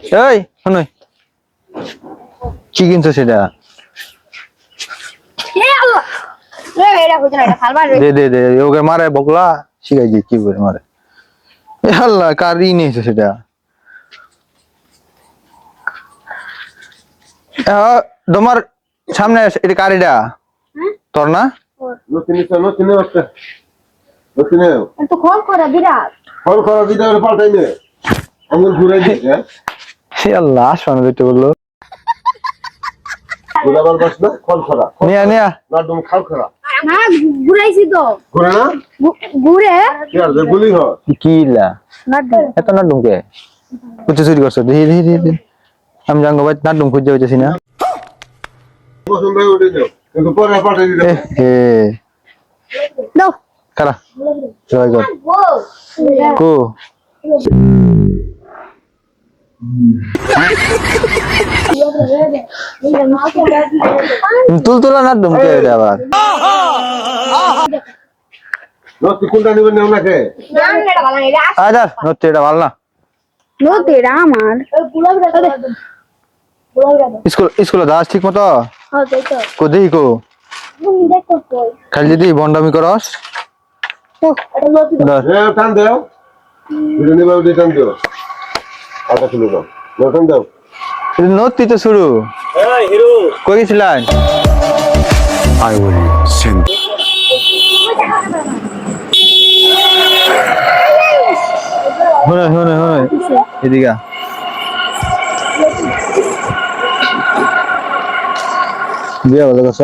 এই শুনুই কি কিনছো সেটা দে দে দে ওকে মারে বকলা শিখাই দি কি করে মারে আল্লাহ কারি নিয়েছে সেটা তোমার সামনে এটা কারিটা তোর না তো কল করা বিরাট পাল্টাই নে আঙুল ঘুরাই দিছে আল্লাহ শোনা দিতে বললো ঘুরাবার বাস না খল খরা নিয়া নিয়া না তুমি খাও খরা না ঘুরাইছি তো ঘুরে না ঘুরে কি আর গুলি হয় কিলা এত না ডুমকে কুচু চুরি করছো দেখি দেখি দেখি আমি জানবো ভাই না ডুম খুঁজে হইতেছি না পছন্দ হয়ে উঠে যাও কিন্তু পরে পাল্টাই দিতে হে দাও কারা জয় গড কো তুলতুলা না ডুমকে এটা আবার নতি কোনটা নেবেন না ওনাকে আচ্ছা নতি এটা ভালো না নতিরা আমার স্কুলে যাস ঠিক মতো কো দেখি কো খালি যদি বন্ডামি করস ধর। টান দাও দুজনে বাবু টান দাও আটা তুলে দাও টান দাও এটা নতি তো শুরু কই গেছিলেন I will send শুনে শুনে শুনে এদিকে বিয়া ভালো করছ